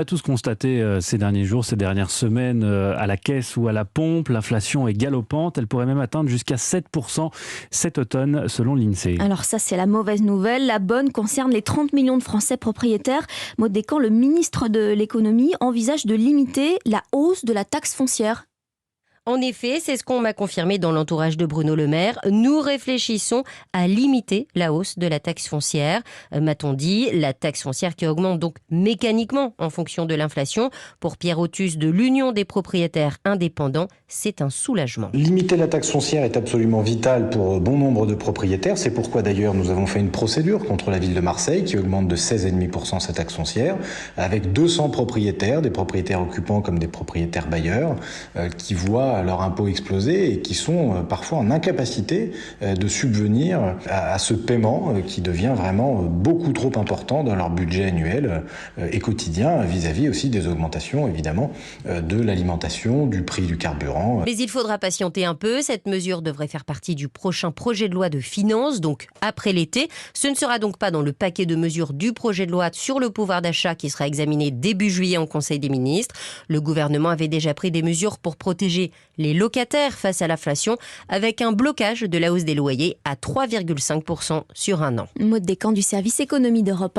On a tous constaté ces derniers jours, ces dernières semaines, à la caisse ou à la pompe, l'inflation est galopante. Elle pourrait même atteindre jusqu'à 7% cet automne, selon l'INSEE. Alors ça, c'est la mauvaise nouvelle. La bonne concerne les 30 millions de Français propriétaires. Maud Descamps, le ministre de l'économie, envisage de limiter la hausse de la taxe foncière. En effet, c'est ce qu'on m'a confirmé dans l'entourage de Bruno Le Maire. Nous réfléchissons à limiter la hausse de la taxe foncière. M'a-t-on dit, la taxe foncière qui augmente donc mécaniquement en fonction de l'inflation. Pour Pierre Autus de l'Union des propriétaires indépendants, c'est un soulagement. Limiter la taxe foncière est absolument vital pour bon nombre de propriétaires. C'est pourquoi d'ailleurs nous avons fait une procédure contre la ville de Marseille qui augmente de 16,5% sa taxe foncière, avec 200 propriétaires, des propriétaires occupants comme des propriétaires bailleurs, qui voient leur impôt exploser et qui sont parfois en incapacité de subvenir à ce paiement qui devient vraiment beaucoup trop important dans leur budget annuel et quotidien, vis-à-vis aussi des augmentations évidemment de l'alimentation, du prix du carburant. Mais il faudra patienter un peu. Cette mesure devrait faire partie du prochain projet de loi de finances, donc après l'été. Ce ne sera donc pas dans le paquet de mesures du projet de loi sur le pouvoir d'achat qui sera examiné début juillet en Conseil des ministres. Le gouvernement avait déjà pris des mesures pour protéger les locataires face à l'inflation, avec un blocage de la hausse des loyers à 3,5% sur un an. Maud Descamps du service économie d'Europe 1.